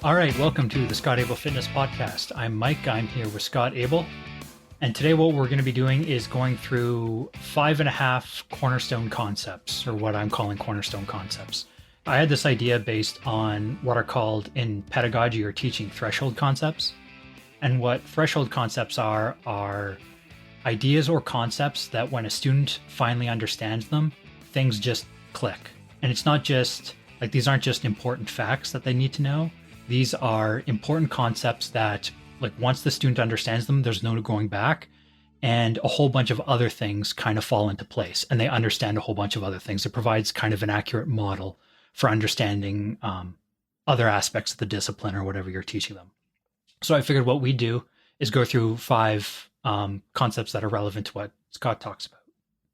All right, welcome to the Scott Abel Fitness Podcast. I'm Mike. I'm here with Scott Abel. And today what we're going to be doing is going through 5.5 cornerstone concepts, or what I'm calling cornerstone concepts. I had this idea based on what are called in pedagogy or teaching threshold concepts. And what threshold concepts are ideas or concepts that when a student finally understands them, things just click. And it's not just like, these aren't just important facts that they need to know. These are important concepts that, like, once the student understands them, there's no going back, and a whole bunch of other things kind of fall into place, and they understand a whole bunch of other things. It provides kind of an accurate model for understanding other aspects of the discipline or whatever you're teaching them. So I figured what we do is go through 5 concepts that are relevant to what Scott talks about.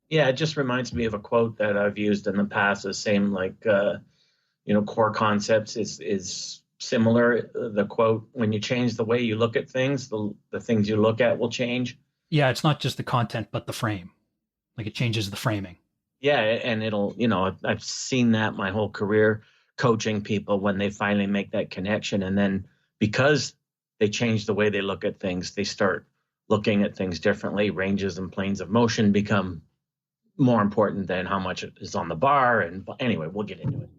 Yeah, it just reminds me of a quote that I've used in the past. The same, like, core concepts is similar. The quote, when you change the way you look at things, the things you look at will change. Yeah, it's not just the content, but the frame. Like, it changes the framing. Yeah, and it'll, I've seen that my whole career coaching people when they finally make that connection. And then because they change the way they look at things, they start looking at things differently. Ranges and planes of motion become more important than how much is on the bar. And anyway, we'll get into it.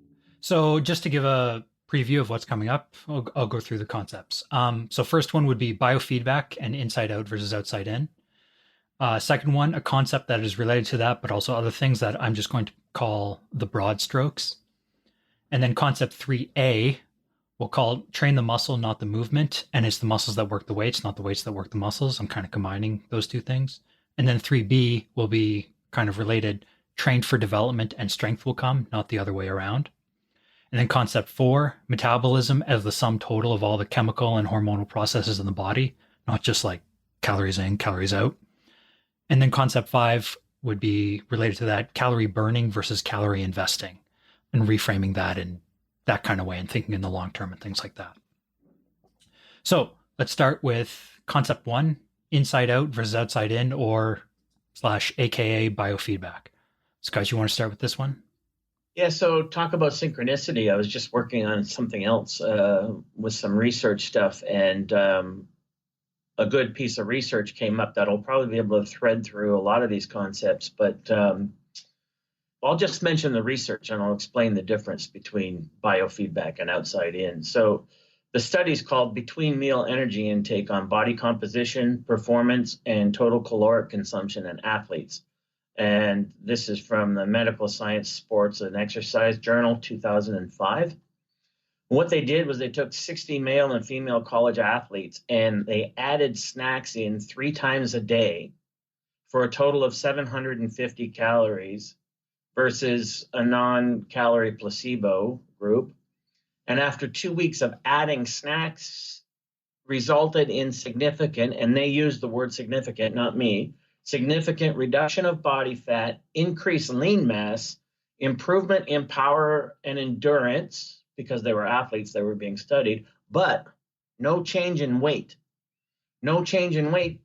So just to give a preview of what's coming up, I'll go through the concepts. So first one would be biofeedback and inside out versus outside in. Second one, a concept that is related to that, but also other things that I'm just going to call the broad strokes. And then concept 3A, we'll call train the muscle, not the movement. And it's the muscles that work the weights, not the weights that work the muscles. I'm kind of combining those two things. And then 3B will be kind of related, trained for development and strength will come, not the other way around. And then concept 4, metabolism as the sum total of all the chemical and hormonal processes in the body, not just like calories in, calories out. And then concept 5 would be related to that, calorie burning versus calorie investing, and reframing that in that kind of way and thinking in the long term and things like that. So let's start with concept 1, inside out versus outside in, or / AKA biofeedback. Scott, you want to start with this one? Yeah, so talk about synchronicity. I was just working on something else with some research stuff, and a good piece of research came up that'll probably be able to thread through a lot of these concepts. But I'll just mention the research, and I'll explain the difference between biofeedback and outside in. So the study's called Between Meal Energy Intake on Body Composition, Performance, and Total Caloric Consumption in Athletes. And this is from the Medical Science, Sports, and Exercise Journal, 2005. What they did was they took 60 male and female college athletes, and they added snacks in 3 times a day for a total of 750 calories versus a non-calorie placebo group. And after 2 weeks of adding snacks, resulted in significant, and they used the word significant, not me, significant reduction of body fat, increased lean mass, improvement in power and endurance, because they were athletes, they were being studied, but no change in weight. No change in weight,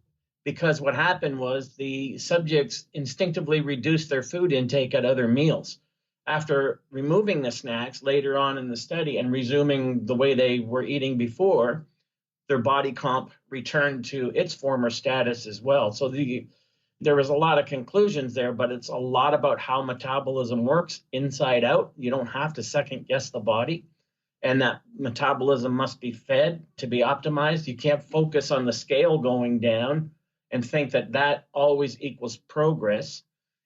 because what happened was the subjects instinctively reduced their food intake at other meals. After removing the snacks later on in the study and resuming the way they were eating before, their body comp returned to its former status as well. So there was a lot of conclusions there, but it's a lot about how metabolism works inside out. You don't have to second guess the body, and that metabolism must be fed to be optimized. You can't focus on the scale going down and think that that always equals progress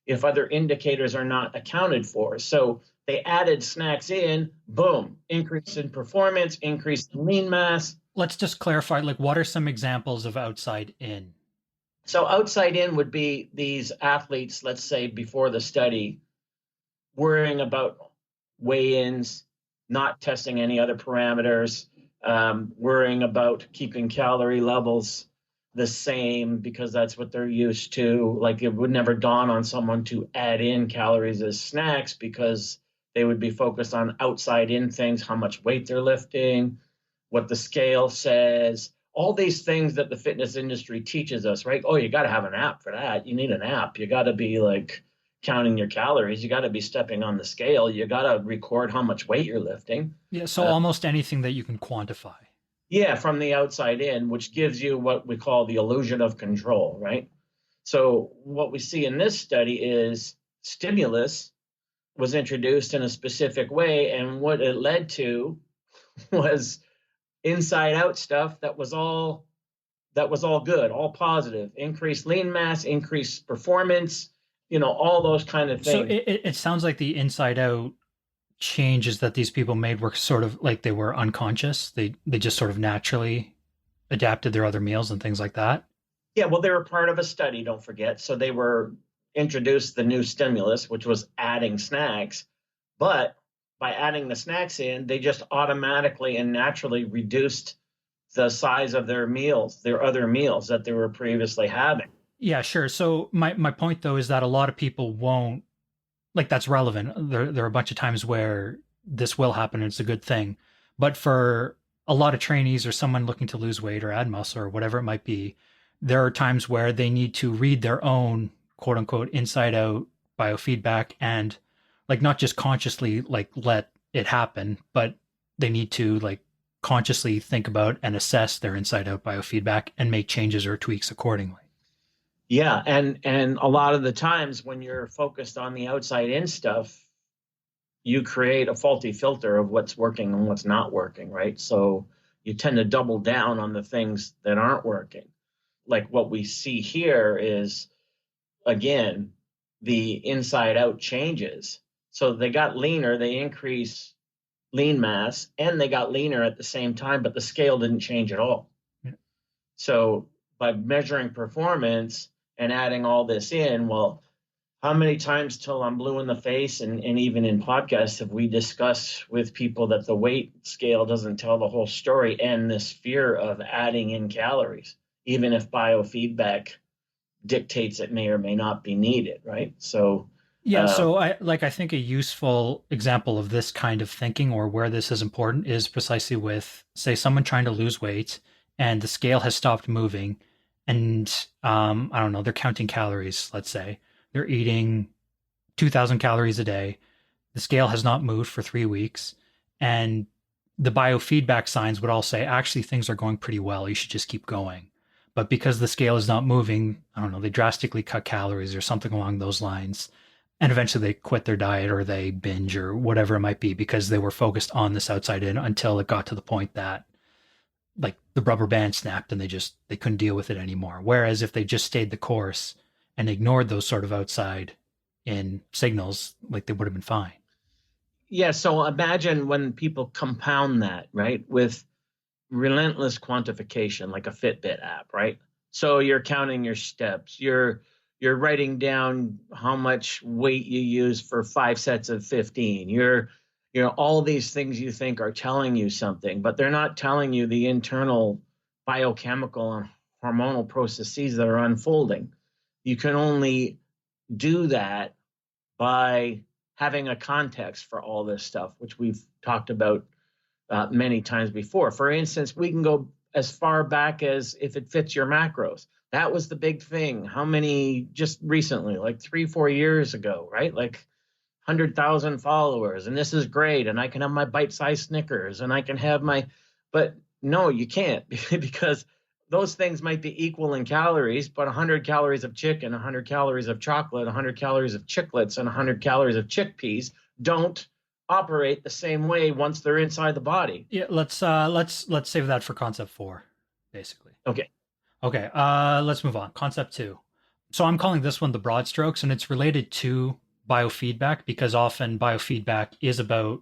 if other indicators are not accounted for. So they added snacks in, boom, increase in performance, increase in lean mass. Let's just clarify, like, what are some examples of outside in? So outside in would be these athletes, let's say before the study, worrying about weigh-ins, not testing any other parameters, worrying about keeping calorie levels the same because that's what they're used to. Like, it would never dawn on someone to add in calories as snacks because they would be focused on outside in things, how much weight they're lifting, what the scale says, all these things that the fitness industry teaches us, right? Oh, you got to have an app for that. You need an app. You got to be like counting your calories. You got to be stepping on the scale. You got to record how much weight you're lifting. Yeah, so Uh, almost anything that you can quantify. yeah, from the outside in, which gives you what we call the illusion of control, right? So what we see in this study is stimulus was introduced in a specific way, and what it led to was inside out stuff that was all good, all positive, increased lean mass, increased performance, all those kind of So things. it sounds like the inside out changes that these people made were sort of like they were unconscious. They just sort of naturally adapted their other meals and things like that. Yeah, well, they were part of a study, don't forget. So they were introduced the new stimulus, which was adding snacks. But by adding the snacks in, they just automatically and naturally reduced the size of their meals, their other meals that they were previously having. Yeah, sure. So my point though is that a lot of people won't like that's relevant. There are a bunch of times where this will happen and it's a good thing. But for a lot of trainees or someone looking to lose weight or add muscle or whatever it might be, there are times where they need to read their own quote unquote inside out biofeedback and like not just consciously like let it happen, but they need to like consciously think about and assess their inside out biofeedback and make changes or tweaks accordingly. Yeah, and a lot of the times when you're focused on the outside in stuff, you create a faulty filter of what's working and what's not working, right? So you tend to double down on the things that aren't working. Like what we see here is, again, the inside out changes. So they got leaner, they increase lean mass, and they got leaner at the same time, but the scale didn't change at all. Yeah. So by measuring performance and adding all this in, well, how many times till I'm blue in the face and even in podcasts have we discussed with people that the weight scale doesn't tell the whole story and this fear of adding in calories, even if biofeedback dictates it may or may not be needed, right? So, Yeah, uh, so I think a useful example of this kind of thinking or where this is important is precisely with say someone trying to lose weight and the scale has stopped moving and I don't know, they're counting calories, let's say. They're eating 2000 calories a day. The scale has not moved for 3 weeks and the biofeedback signs would all say actually things are going pretty well. You should just keep going. But because the scale is not moving, I don't know, they drastically cut calories or something along those lines and eventually they quit their diet or they binge or whatever it might be because they were focused on this outside in until it got to the point that like the rubber band snapped and they couldn't deal with it anymore. Whereas if they just stayed the course and ignored those sort of outside in signals, like they would have been fine. yeah, so imagine when people compound that, right, with relentless quantification like a Fitbit app, right? So you're counting your steps, you're writing down how much weight you use for 5 sets of 15. All these things you think are telling you something, but they're not telling you the internal biochemical and hormonal processes that are unfolding. You can only do that by having a context for all this stuff, which we've talked about many times before. For instance, we can go as far back as if it fits your macros. That was the big thing. How many just recently, like 3, 4 years ago, right? Like 100,000 followers, and this is great. And I can have my bite-sized Snickers, and I can have my, but no, you can't because those things might be equal in calories, but 100 calories of chicken, 100 calories of chocolate, 100 calories of chiclets, and 100 calories of chickpeas don't operate the same way once they're inside the body. Yeah, let's save that for concept 4, basically. Okay. Okay, let's move on. Concept 2. So I'm calling this one the broad strokes, and it's related to biofeedback because often biofeedback is about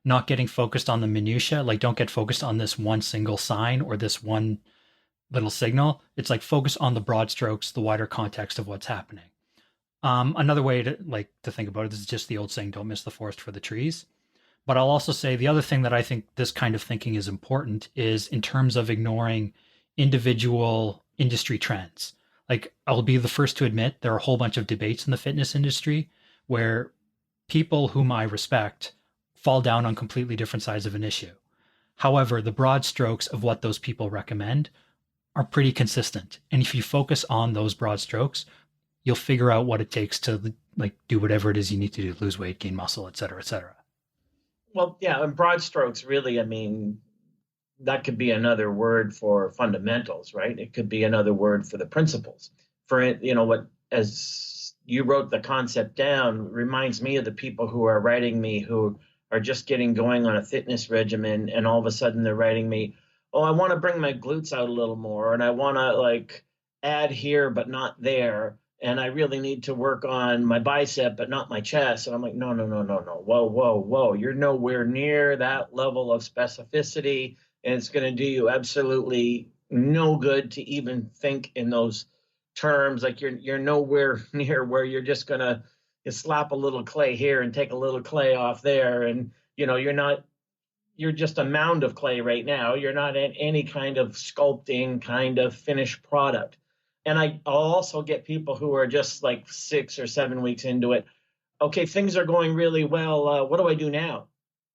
not getting focused on the minutia. Like, don't get focused on this one single sign or this one little signal. It's like focus on the broad strokes, the wider context of what's happening. Another way to think about it is just the old saying, "Don't miss the forest for the trees." But I'll also say the other thing that I think this kind of thinking is important is in terms of ignoring individual industry trends. Like, I'll be the first to admit there are a whole bunch of debates in the fitness industry where people whom I respect fall down on completely different sides of an issue. However, the broad strokes of what those people recommend are pretty consistent. And if you focus on those broad strokes, you'll figure out what it takes to like do whatever it is you need to do, lose weight, gain muscle, et cetera, et cetera. Well, yeah, in broad strokes, really, I mean, that could be another word for fundamentals, right? It could be another word for the principles. For it, what as you wrote the concept down reminds me of the people who are writing me who are just getting going on a fitness regimen, and all of a sudden they're writing me, "Oh, I want to bring my glutes out a little more, and I want to like add here but not there." And I really need to work on my bicep, but not my chest. And I'm like, no, no, no, no, no. Whoa, whoa, whoa. You're nowhere near that level of specificity, and it's going to do you absolutely no good to even think in those terms. Like you're nowhere near where you're just going to slap a little clay here and take a little clay off there, and you're just a mound of clay right now. You're not in any kind of sculpting kind of finished product. And I'll also get people who are just like 6 or 7 weeks into it. Okay, things are going really well. What do I do now?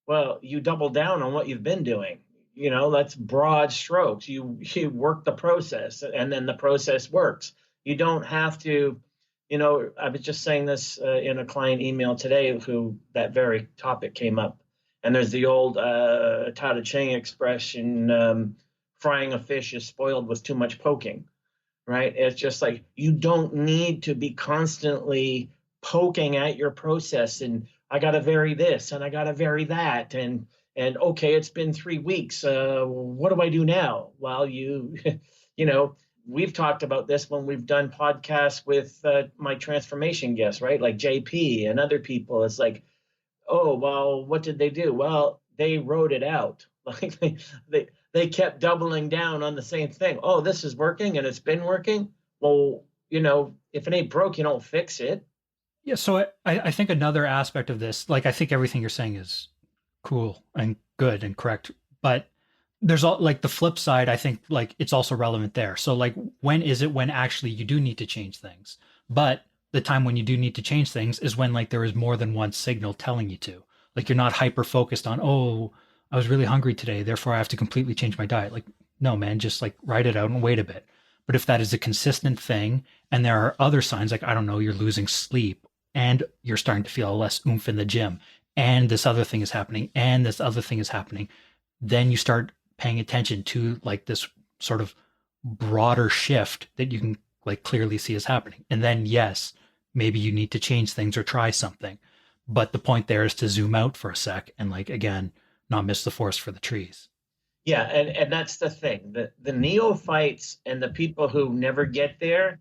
Well, you double down on what you've been doing. That's broad strokes. You work the process, and then the process works. You don't have to. I was just saying this in a client email today, who that very topic came up, and there's the old Tao Te Ching expression: "Frying a fish is spoiled with too much poking." Right? It's just like you don't need to be constantly poking at your process, and I got to vary this and I got to vary that, and okay, it's been 3 weeks. What do I do now? Well, you know, we've talked about this when we've done podcasts with my transformation guests, right? Like JP and other people. It's like, oh, well, what did they do? Well, they wrote it out. Like they kept doubling down on the same thing. Oh, this is working and it's been working. Well, if it ain't broke, you don't fix it. Yeah, so I think another aspect of this, like I think everything you're saying is cool and good and correct, but there's all like the flip side. I think like it's also relevant there. So like when is it when actually you do need to change things? But the time when you do need to change things is when like there is more than one signal telling you to. Like you're not hyper focused on, oh, I was really hungry today, therefore I have to completely change my diet. Like no, man, just like write it out and wait a bit. But if that is a consistent thing and there are other signs like I don't know, you're losing sleep and you're starting to feel less oomph in the gym and this other thing is happening and this other thing is happening, then you start paying attention to like this sort of broader shift that you can like clearly see is happening. And then yes, maybe you need to change things or try something. But the point there is to zoom out for a sec and like again, not miss the forest for the trees. Yeah, and that's the thing. The neophytes and the people who never get there,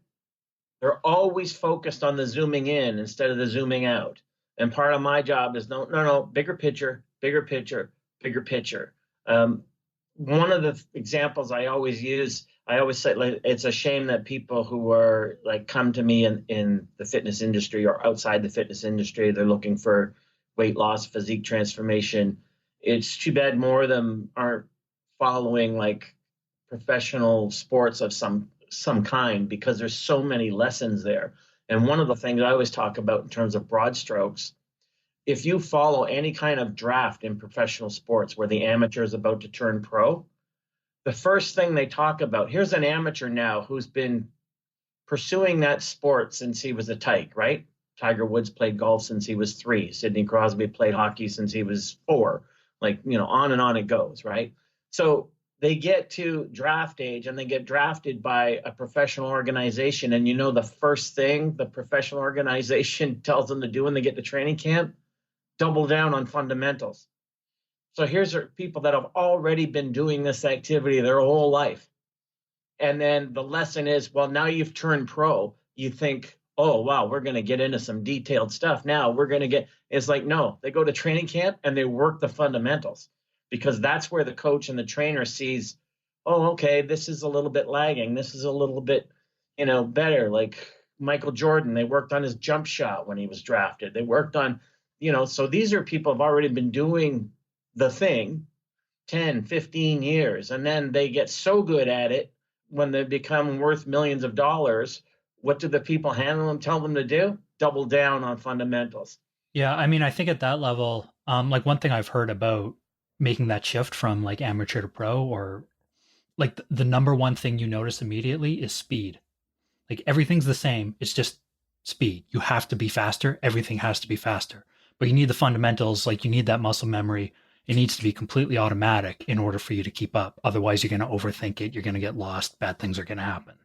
they're always focused on the zooming in instead of the zooming out. And part of my job is no, no, no, bigger picture, bigger picture, bigger picture. One of the examples I always use, I always say, like, it's a shame that people who are like come to me in the fitness industry or outside the fitness industry, they're looking for weight loss, physique transformation. It's too bad more of them aren't following like professional sports of some kind, because there's so many lessons there. And one of the things I always talk about in terms of broad strokes, if you follow any kind of draft in professional sports where the amateur is about to turn pro, the first thing they talk about, here's an amateur now who's been pursuing that sport since he was a tyke, right? Tiger Woods played golf since he was 3. Sidney Crosby played hockey since he was 4. Like, on and on it goes, right? So they get to draft age and they get drafted by a professional organization. And the first thing the professional organization tells them to do when they get to training camp, double down on fundamentals. So here's people that have already been doing this activity their whole life. And then the lesson is, well, now you've turned pro. You think, oh, wow, we're going to get into some detailed stuff. Now we're going to it's like, no, they go to training camp and they work the fundamentals, because that's where the coach and the trainer sees, oh, okay, this is a little bit lagging. This is a little bit, better. Like Michael Jordan, they worked on his jump shot when he was drafted. They worked on, so these are people who have already been doing the thing 10, 15 years. And then they get so good at it when they become worth millions of dollars. What do the people handle them tell them to do? Double down on fundamentals. Yeah, I mean, I think at that level, like one thing I've heard about making that shift from like amateur to pro, or like the number one thing you notice immediately is speed. Like everything's the same. It's just speed. You have to be faster. Everything has to be faster. But you need the fundamentals, like you need that muscle memory. It needs to be completely automatic in order for you to keep up. Otherwise, you're going to overthink it. You're going to get lost. Bad things are going to happen.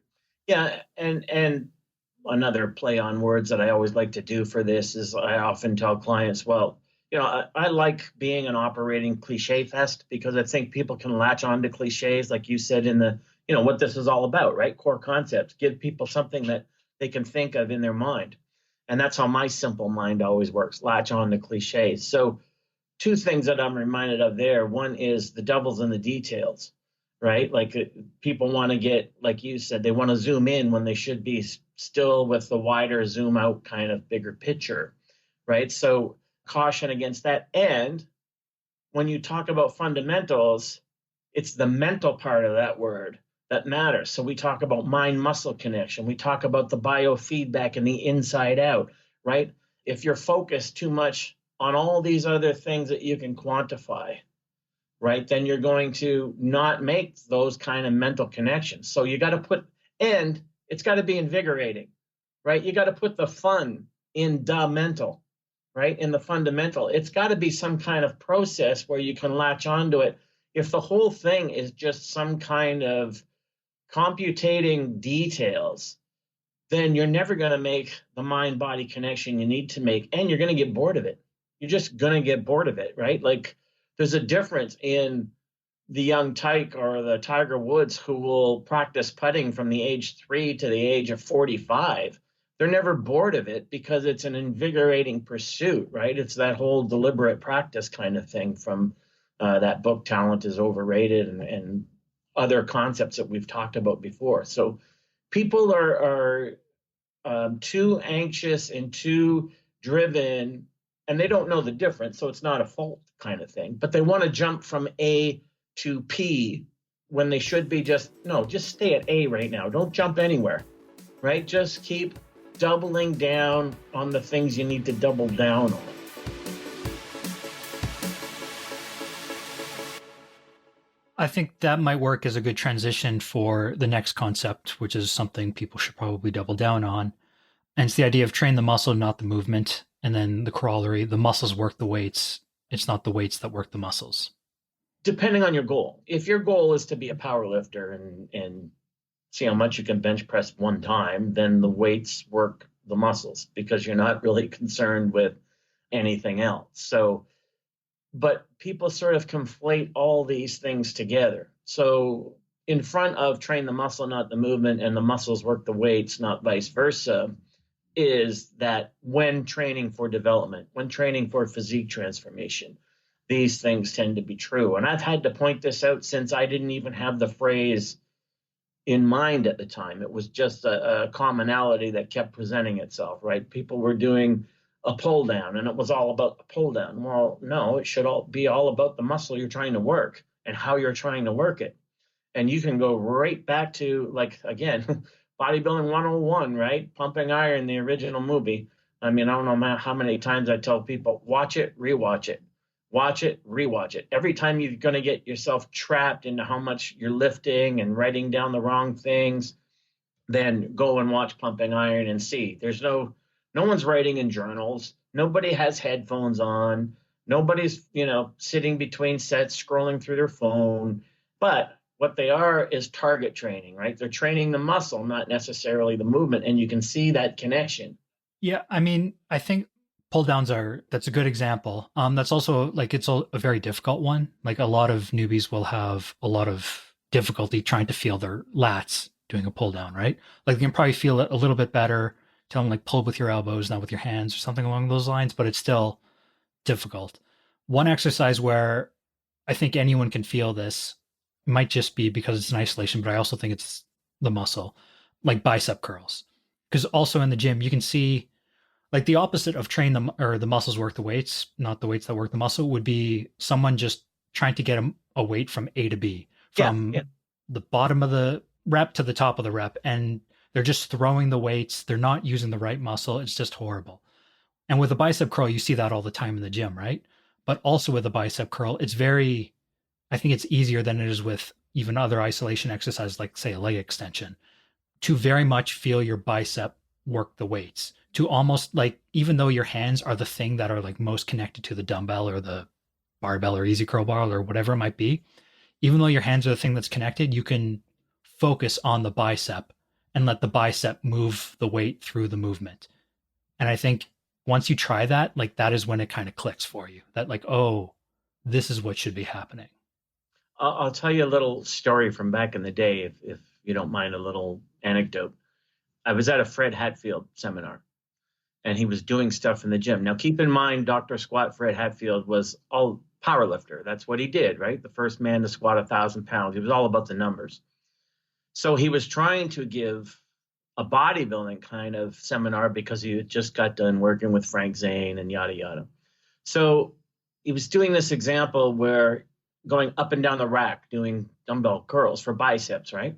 Yeah, and another play on words that I always like to do for this is I often tell clients, well, I like being an operating cliche fest because I think people can latch on to cliches, like you said in what this is all about, right? Core concepts, give people something that they can think of in their mind. And that's how my simple mind always works, latch on to cliches. So two things that I'm reminded of there. One is the devil's in the details, right? Like people want to get, like you said, they want to zoom in when they should be still with the wider zoom out kind of bigger picture, right? So caution against that. And when you talk about fundamentals, it's the mental part of that word that matters. So we talk about mind muscle connection. We talk about the biofeedback and the inside out, right? If you're focused too much on all these other things that you can quantify, right, then you're going to not make those kind of mental connections. So you got to and it's got to be invigorating, right? You got to put the fun in the mental, right? In the fundamental. It's got to be some kind of process where you can latch onto it. If the whole thing is just some kind of computating details, then you're never going to make the mind-body connection you need to make, and you're going to get bored of it. You're just going to get bored of it, right? Like there's a difference in the young tyke or the Tiger Woods who will practice putting from the age 3 to the age of 45. They're never bored of it because it's an invigorating pursuit, right? It's that whole deliberate practice kind of thing from that book, Talent is Overrated, and other concepts that we've talked about before. So people are too anxious and too driven, and they don't know the difference, so it's not a fault kind of thing. But they want to jump from A to P when they should be just stay at A right now. Don't jump anywhere, right? Just keep doubling down on the things you need to double down on. I think that might work as a good transition for the next concept, which is something people should probably double down on. And it's the idea of train the muscle, not the movement. And then the corollary, the muscles work the weights. It's not the weights that work the muscles. Depending on your goal. If your goal is to be a power lifter and see how much you can bench press one time, then the weights work the muscles because you're not really concerned with anything else. So, but people sort of conflate all these things together. So in front of train the muscle, not the movement, and the muscles work the weights, not vice versa, is that when training for development, when training for physique transformation, these things tend to be true. And I've had to point this out since I didn't even have the phrase in mind at the time. It was just a commonality that kept presenting itself, right? People were doing a pull down and it was all about the pull down. Well, no, it should be all about the muscle you're trying to work and how you're trying to work it. And you can go right back to, like, again, Bodybuilding 101, right? Pumping Iron, the original movie. I mean, I don't know how many times I tell people, watch it, rewatch it. Watch it, rewatch it. Every time you're going to get yourself trapped into how much you're lifting and writing down the wrong things, then go and watch Pumping Iron and see. There's no one's writing in journals. Nobody has headphones on. Nobody's, sitting between sets scrolling through their phone. But what they are is target training, right? They're training the muscle, not necessarily the movement. And you can see that connection. Yeah, I mean, I think pull downs that's a good example. That's also like it's a very difficult one. Like a lot of newbies will have a lot of difficulty trying to feel their lats doing a pull down, right? Like you can probably feel it a little bit better. Tell them like pull with your elbows, not with your hands or something along those lines, but it's still difficult. One exercise where I think anyone can feel this might just be because it's an isolation, but I also think it's the muscle, like bicep curls. Because also in the gym, you can see like the opposite of train them or the muscles work the weights, not the weights that work the muscle, would be someone just trying to get a weight from A to B, from the bottom of the rep to the top of the rep. And they're just throwing the weights. They're not using the right muscle. It's just horrible. And with a bicep curl, you see that all the time in the gym, right? But also with a bicep curl, I think it's easier than it is with even other isolation exercises, like say a leg extension, to very much feel your bicep work the weights. to almost like, even though your hands are the thing that are like most connected to the dumbbell or the barbell or easy curl bar or whatever it might be, even though your hands are the thing that's connected, you can focus on the bicep and let the bicep move the weight through the movement. And I think once you try that, like that is when it kind of clicks for you that like, oh, this is what should be happening. I'll tell you a little story from back in the day, if you don't mind a little anecdote. I was at a Fred Hatfield seminar, and he was doing stuff in the gym. Now, keep in mind, Dr. Squat Fred Hatfield was all power lifter. That's what he did, right? The first man to squat 1,000 pounds. He was all about the numbers. So he was trying to give a bodybuilding kind of seminar because he had just got done working with Frank Zane and yada, yada. So he was doing this example where going up and down the rack, doing dumbbell curls for biceps, right?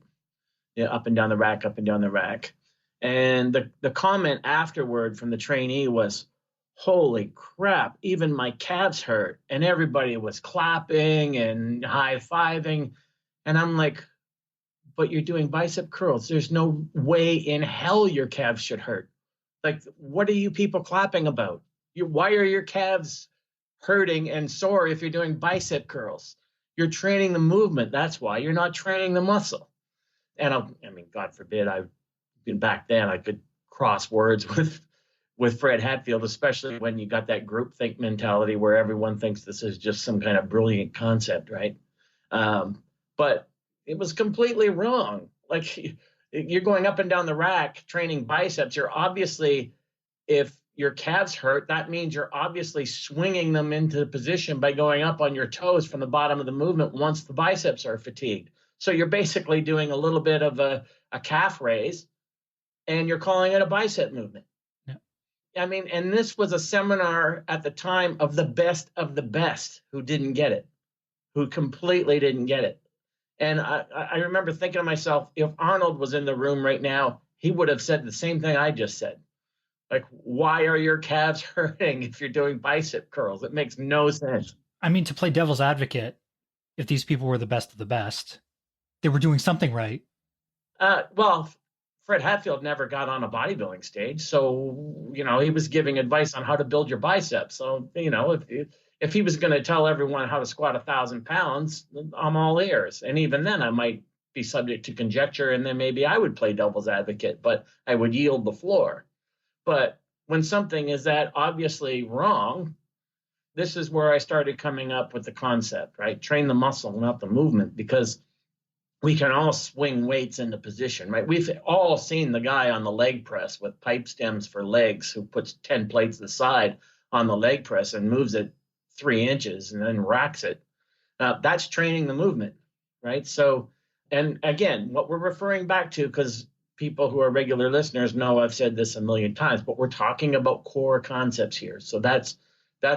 Yeah, up and down the rack, up and down the rack. And the comment afterward from the trainee was, holy crap, even my calves hurt. And everybody was clapping and high-fiving. And I'm like, but you're doing bicep curls. There's no way in hell your calves should hurt. Like, what are you people clapping about? Why are your calves hurting and sore if you're doing bicep curls? You're training the movement. That's why. You're not training the muscle. And I mean, God forbid, back then I could cross words with Fred Hatfield, especially when you got that groupthink mentality where everyone thinks this is just some kind of brilliant concept, right? But it was completely wrong. Like, you're going up and down the rack training biceps. You're obviously, if your calves hurt, that means you're obviously swinging them into position by going up on your toes from the bottom of the movement once the biceps are fatigued. So you're basically doing a little bit of a calf raise, and you're calling it a bicep movement. Yeah. I mean, and this was a seminar at the time of the best who didn't get it, who completely didn't get it. And I remember thinking to myself, if Arnold was in the room right now, he would have said the same thing I just said. Like, why are your calves hurting if you're doing bicep curls? It makes no sense. I mean, to play devil's advocate, if these people were the best of the best, they were doing something right. Well, Fred Hatfield never got on a bodybuilding stage, so he was giving advice on how to build your biceps. So if he was going to tell everyone how to squat 1,000 pounds, I'm all ears. And even then, I might be subject to conjecture, and then maybe I would play devil's advocate, but I would yield the floor. But when something is that obviously wrong, this is where I started coming up with the concept, right? Train the muscle, not the movement, because we can all swing weights into position, right? We've all seen the guy on the leg press with pipe stems for legs who puts 10 plates aside on the leg press and moves it 3 inches and then racks it. That's training the movement, right? So, and again, what we're referring back to, because people who are regular listeners know I've said this a million times, but we're talking about core concepts here. So that's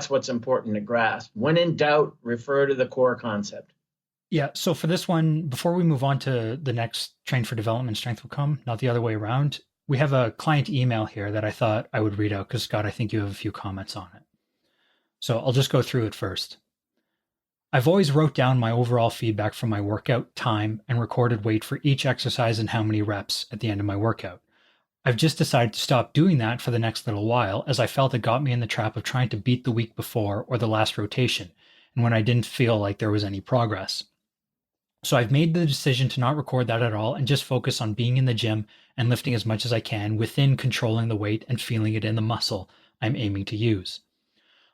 what's important to grasp. When in doubt, refer to the core concept. Yeah. So for this one, before we move on to the next train for development, strength will come, not the other way around. We have a client email here that I thought I would read out because, Scott, I think you have a few comments on it. So I'll just go through it first. I've always wrote down my overall feedback from my workout time and recorded weight for each exercise and how many reps at the end of my workout. I've just decided to stop doing that for the next little while, as I felt it got me in the trap of trying to beat the week before or the last rotation, and when I didn't feel like there was any progress. So I've made the decision to not record that at all and just focus on being in the gym and lifting as much as I can within controlling the weight and feeling it in the muscle I'm aiming to use.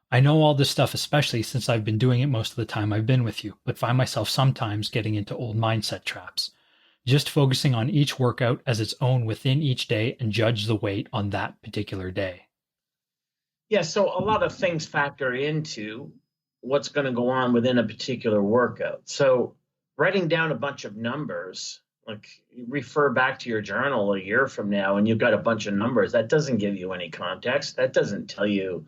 I know all this stuff, especially since I've been doing it most of the time I've been with you, but find myself sometimes getting into old mindset traps. Just focusing on each workout as its own within each day and judge the weight on that particular day. Yeah, so a lot of things factor into what's going to go on within a particular workout. So writing down a bunch of numbers, like refer back to your journal a year from now and you've got a bunch of numbers, that doesn't give you any context. That doesn't tell you,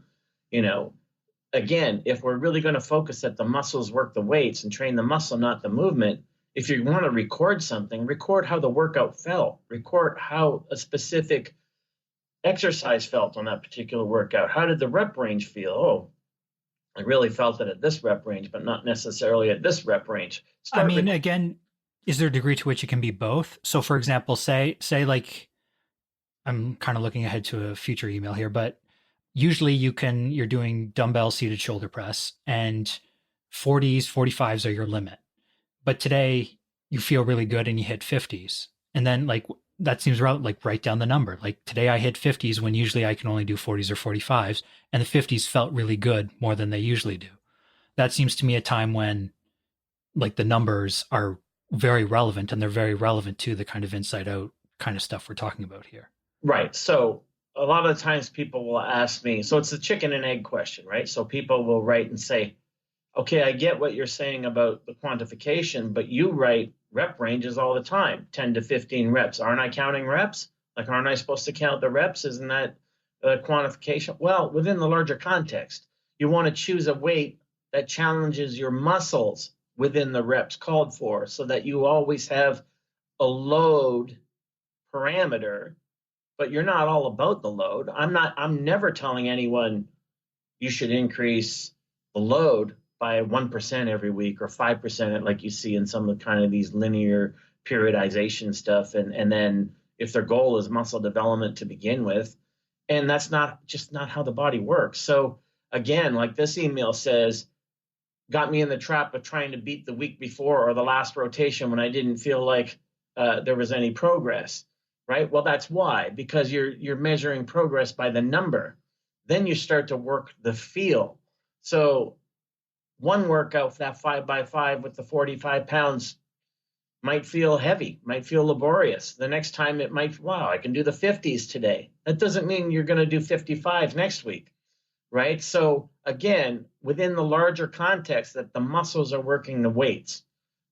again, if we're really going to focus that the muscles work the weights and train the muscle, not the movement, if you want to record something, record how the workout felt, record how a specific exercise felt on that particular workout. How did the rep range feel? Oh, I really felt it at this rep range, but not necessarily at this rep range. Again, is there a degree to which it can be both? So for example, say like I'm kind of looking ahead to a future email here, but usually you're doing dumbbell seated shoulder press and 40s, 45s are your limit. But today you feel really good and you hit 50s. And then like that seems like write down the number. Like today I hit 50s when usually I can only do 40s or 45s, and the 50s felt really good more than they usually do. That seems to me a time when like the numbers are very relevant, and they're very relevant to the kind of inside out kind of stuff we're talking about here. Right. So a lot of the times people will ask me, so it's the chicken and egg question, right? So people will write and say, okay, I get what you're saying about the quantification, but you write rep ranges all the time, 10 to 15 reps. Aren't I counting reps? Like, aren't I supposed to count the reps? Isn't that quantification? Well, within the larger context, you want to choose a weight that challenges your muscles within the reps called for so that you always have a load parameter, but you're not all about the load. I'm never telling anyone you should increase the load by 1% every week or 5% like you see in some of the kind of these linear periodization stuff. And then if their goal is muscle development to begin with, and that's not how the body works. So again, like this email says, got me in the trap of trying to beat the week before or the last rotation when I didn't feel like there was any progress, right? Well, that's why, because you're measuring progress by the number. Then you start to work the feel. So one workout, that 5x5 with the 45 pounds, might feel heavy, might feel laborious. The next time it might, wow, I can do the 50s today. That doesn't mean you're going to do 55 next week, right? So again, within the larger context that the muscles are working the weights,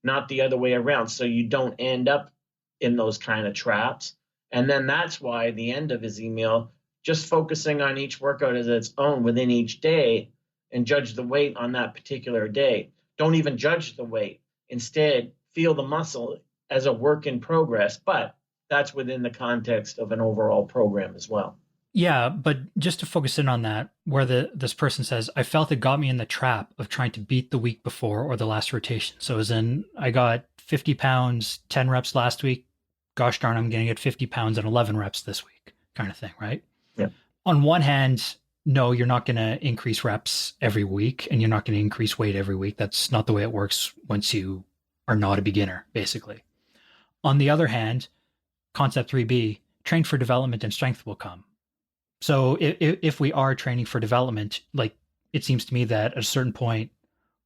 not the other way around. So you don't end up in those kind of traps. And then that's why the end of his email, just focusing on each workout as its own within each day and judge the weight on that particular day. Don't even judge the weight. Instead, feel the muscle as a work in progress, but that's within the context of an overall program as well. Yeah, but just to focus in on that, where this person says, I felt it got me in the trap of trying to beat the week before or the last rotation. So as in I got 50 pounds, 10 reps last week. Gosh darn, I'm going to get 50 pounds and 11 reps this week, kind of thing, right? Yeah. On one hand, no, you're not going to increase reps every week and you're not going to increase weight every week. That's not the way it works once you are not a beginner, basically. On the other hand, concept 3B, train for development and strength will come. So if we are training for development, like it seems to me that at a certain point,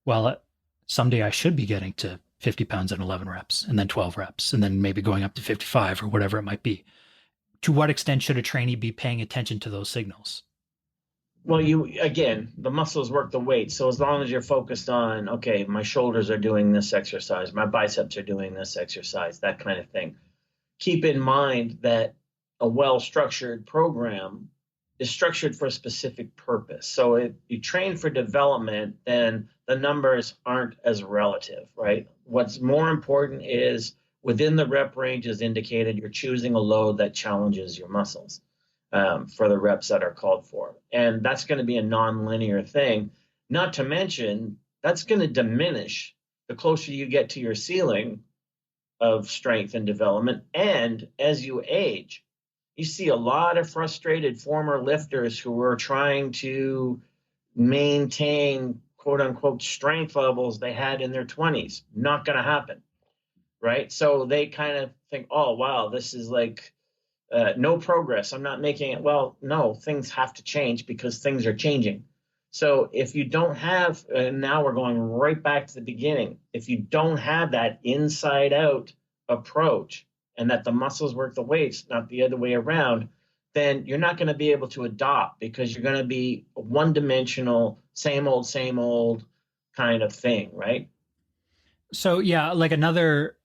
well, someday I should be getting to 50 pounds and 11 reps and then 12 reps and then maybe going up to 55 or whatever it might be. To what extent should a trainee be paying attention to those signals? Well, again, the muscles work the weight. So as long as you're focused on, okay, my shoulders are doing this exercise, my biceps are doing this exercise, that kind of thing. Keep in mind that a well-structured program is structured for a specific purpose. So if you train for development, then the numbers aren't as relative, right? What's more important is within the rep range is indicated you're choosing a load that challenges your muscles for the reps that are called for. And that's going to be a non-linear thing. Not to mention, that's going to diminish the closer you get to your ceiling of strength and development. And as you age, you see a lot of frustrated former lifters who are trying to maintain quote unquote strength levels they had in their 20s. Not going to happen, right? So they kind of think, oh, wow, this is like no progress. I'm not making it. Well, no, things have to change because things are changing. So if you don't have, and now we're going right back to the beginning, if you don't have that inside out approach and that the muscles work the weights, not the other way around, then you're not going to be able to adopt because you're going to be one dimensional, same old kind of thing, right? So yeah, like another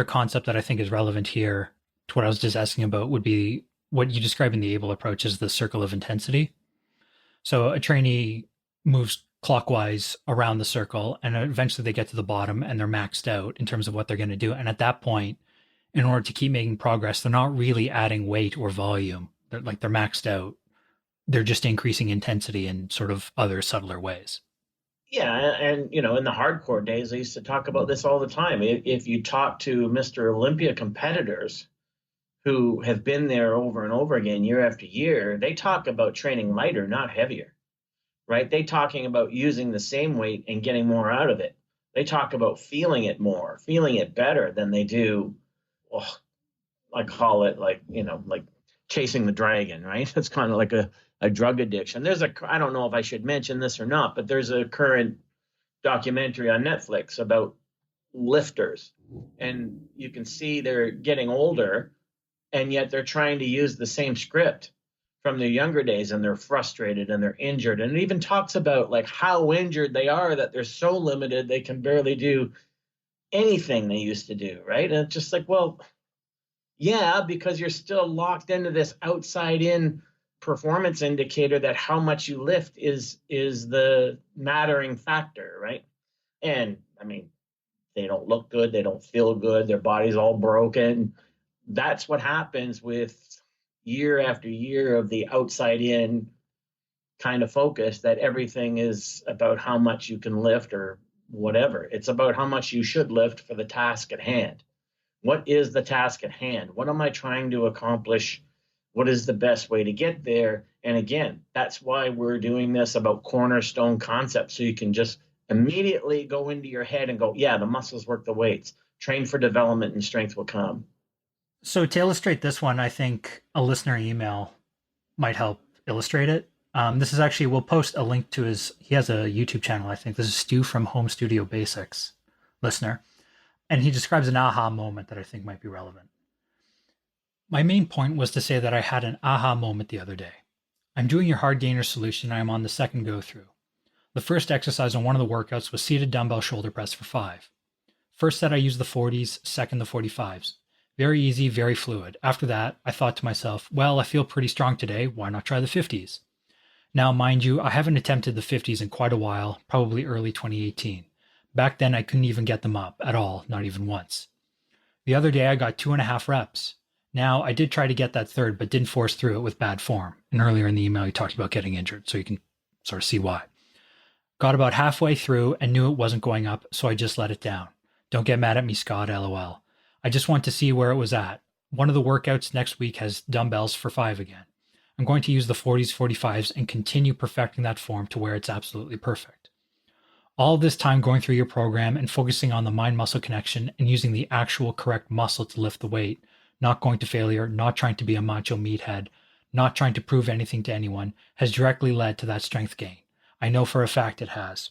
concept that I think is relevant here to what I was just asking about would be what you describe in the ABLE approach as the circle of intensity. So a trainee moves clockwise around the circle and eventually they get to the bottom and they're maxed out in terms of what they're going to do. And at that point, in order to keep making progress, they're not really adding weight or volume. They're maxed out. They're just increasing intensity in sort of other subtler ways. Yeah, and in the hardcore days, I used to talk about this all the time. If you talk to Mr. Olympia competitors who have been there over and over again, year after year, they talk about training lighter, not heavier, right? They talking about using the same weight and getting more out of it. They talk about feeling it more, feeling it better than they do. Oh, I call it like, like chasing the dragon, right? It's kind of like a drug addiction. I don't know if I should mention this or not, but there's a current documentary on Netflix about lifters. And you can see they're getting older, and yet they're trying to use the same script from their younger days, and they're frustrated and they're injured. And it even talks about like how injured they are, that they're so limited they can barely do anything they used to do, right? And it's just like, well, yeah, because you're still locked into this outside in performance indicator that how much you lift is the mattering factor, right? And I mean, they don't look good, they don't feel good, their body's all broken. That's what happens with year after year of the outside in kind of focus, that everything is about how much you can lift or whatever. It's about how much you should lift for the task at hand. What is the task at hand? What am I trying to accomplish? What is the best way to get there? And again, that's why we're doing this about Cornerstone concepts. So you can just immediately go into your head and go, yeah, the muscles work the weights. Train for development and strength will come. So to illustrate this one, I think a listener email might help illustrate it. This is actually, we'll post a link to he has a YouTube channel, I think. This is Stu from Home Studio Basics, listener. And he describes an aha moment that I think might be relevant. My main point was to say that I had an aha moment the other day. I'm doing your hard gainer solution and I'm on the second go through. The first exercise on one of the workouts was seated dumbbell shoulder press for 5. First set I used the 40s, second the 45s. Very easy, very fluid. After that, I thought to myself, well, I feel pretty strong today, why not try the 50s? Now, mind you, I haven't attempted the 50s in quite a while, probably early 2018. Back then, I couldn't even get them up at all, not even once. The other day, I got 2.5 reps. Now, I did try to get that third, but didn't force through it with bad form. And earlier in the email, you talked about getting injured, so you can sort of see why. Got about halfway through and knew it wasn't going up, so I just let it down. Don't get mad at me, Scott, LOL. I just want to see where it was at. One of the workouts next week has dumbbells for 5 again. I'm going to use the 40s, 45s and continue perfecting that form to where it's absolutely perfect. All this time going through your program and focusing on the mind-muscle connection and using the actual correct muscle to lift the weight, not going to failure, not trying to be a macho meathead, not trying to prove anything to anyone, has directly led to that strength gain. I know for a fact it has.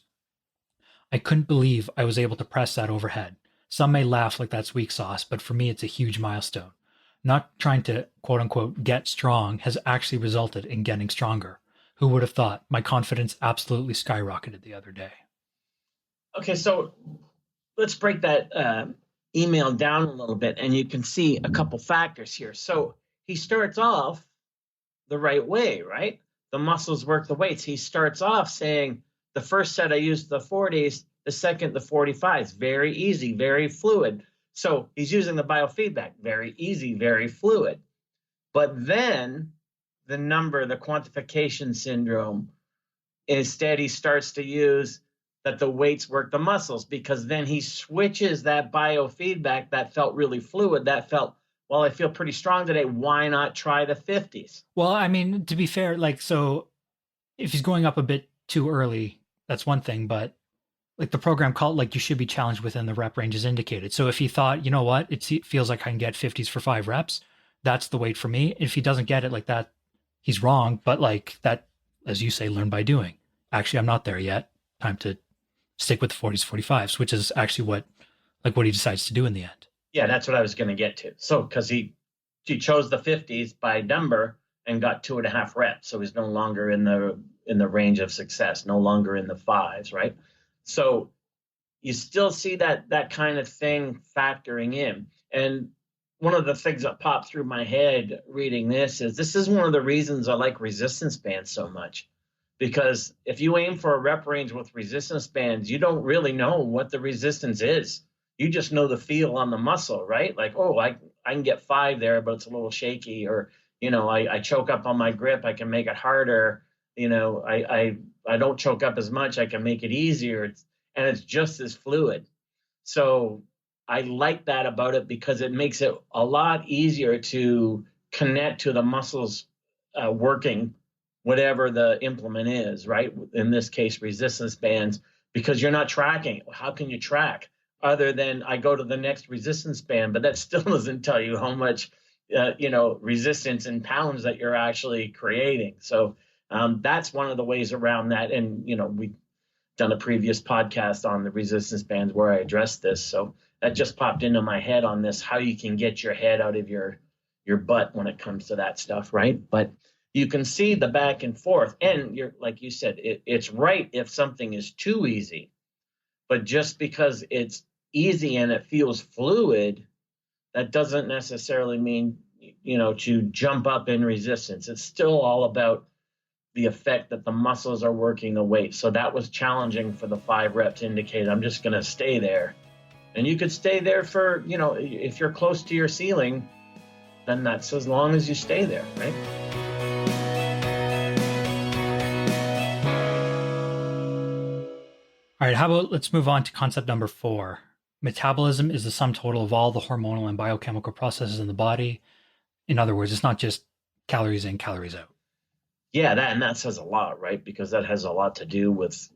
I couldn't believe I was able to press that overhead. Some may laugh like that's weak sauce, but for me it's a huge milestone. Not trying to quote-unquote get strong has actually resulted in getting stronger. Who would have thought? My confidence absolutely skyrocketed the other day. Okay, so let's break that email down a little bit, and you can see a couple factors here. So he starts off the right way, right? The muscles work the weights. He starts off saying, the first set I used the 40s, the second the 45s. Very easy, very fluid. So he's using the biofeedback. Very easy, very fluid. But then the quantification syndrome, instead he starts to use that the weights work the muscles, because then he switches that biofeedback that felt really fluid, that felt, well, I feel pretty strong today, why not try the 50s? Well, I mean, to be fair, so if he's going up a bit too early, that's one thing, but the program called, you should be challenged within the rep range as indicated. So if he thought, you know what, it feels like I can get 50s for 5 reps, that's the weight for me. If he doesn't get it like that, he's wrong. But that, as you say, learn by doing. Actually, I'm not there yet. Time to stick with the 40s, 45s, which is actually what he decides to do in the end. Yeah, that's what I was going to get to. So because he chose the 50s by number and got 2.5 reps, so he's no longer in the range of success, no longer in the 5s, right? So you still see that kind of thing factoring in. And one of the things that popped through my head reading this is one of the reasons I like resistance bands so much. Because if you aim for a rep range with resistance bands, you don't really know what the resistance is. You just know the feel on the muscle, right? Like, oh, I can get 5 there, but it's a little shaky. Or, I choke up on my grip, I can make it harder. I don't choke up as much, I can make it easier. And it's just as fluid. So I like that about it because it makes it a lot easier to connect to the muscles working, whatever the implement is, right? In this case, resistance bands, because you're not tracking. How can you track other than I go to the next resistance band, but that still doesn't tell you how much, resistance in pounds that you're actually creating. So that's one of the ways around that. And, we've done a previous podcast on the resistance bands where I addressed this. So that just popped into my head on this, how you can get your head out of your butt when it comes to that stuff, right? But you can see the back and forth. And you're, like you said, it's right if something is too easy. But just because it's easy and it feels fluid, that doesn't necessarily mean, to jump up in resistance. It's still all about the effect that the muscles are working the weight. So that was challenging for the 5 reps indicate I'm just going to stay there. And you could stay there for, if you're close to your ceiling, then that's as long as you stay there, right? All right, how about let's move on to concept number 4. Metabolism is the sum total of all the hormonal and biochemical processes in the body. In other words, it's not just calories in, calories out. Yeah, that says a lot, right? Because that has a lot to do with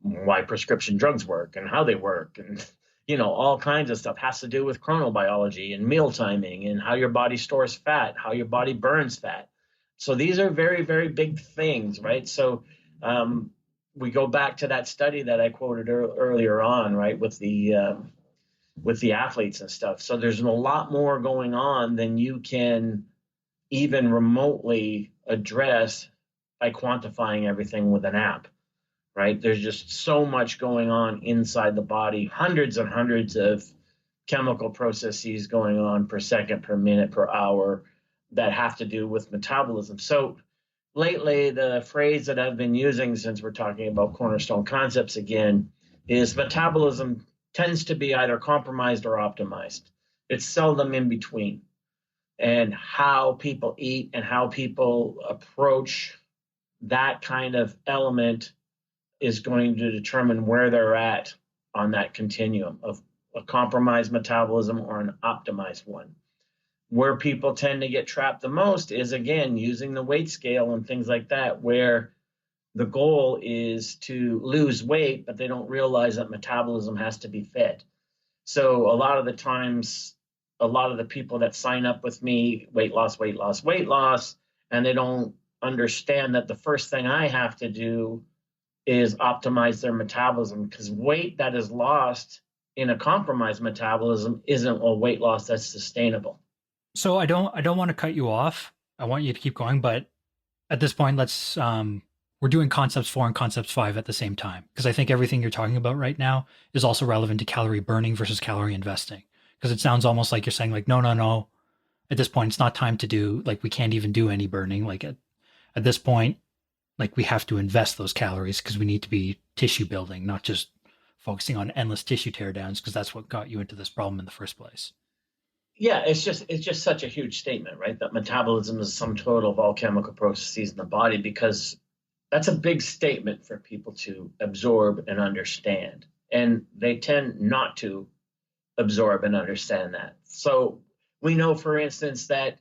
why prescription drugs work and how they work, and all kinds of stuff has to do with chronobiology and meal timing and how your body stores fat, how your body burns fat. So these are very, very big things, right? So we go back to that study that I quoted earlier on, right, with the athletes and stuff. So there's a lot more going on than you can even remotely address by quantifying everything with an app, right? There's just so much going on inside the body, hundreds and hundreds of chemical processes going on per second, per minute, per hour that have to do with metabolism. So lately, the phrase that I've been using since we're talking about Cornerstone concepts again is metabolism tends to be either compromised or optimized. It's seldom in between. And how people eat and how people approach that kind of element is going to determine where they're at on that continuum of a compromised metabolism or an optimized one. Where people tend to get trapped the most is, again, using the weight scale and things like that, where the goal is to lose weight, but they don't realize that metabolism has to be fed. So a lot of the times, a lot of the people that sign up with me, weight loss, weight loss, weight loss, and they don't understand that the first thing I have to do is optimize their metabolism, because weight that is lost in a compromised metabolism isn't a weight loss that's sustainable. So I don't want to cut you off. I want you to keep going, but at this point, let's we're doing concepts 4 and concepts 5 at the same time, because I think everything you're talking about right now is also relevant to calorie burning versus calorie investing. Because it sounds almost like you're saying like, no. At this point, it's not time to do, like, we can't even do any burning. Like at this point, like, we have to invest those calories because we need to be tissue building, not just focusing on endless tissue teardowns, because that's what got you into this problem in the first place. Yeah, it's just such a huge statement, right? That metabolism is the sum total of all chemical processes in the body, because that's a big statement for people to absorb and understand. And they tend not to absorb and understand that. So we know, for instance, that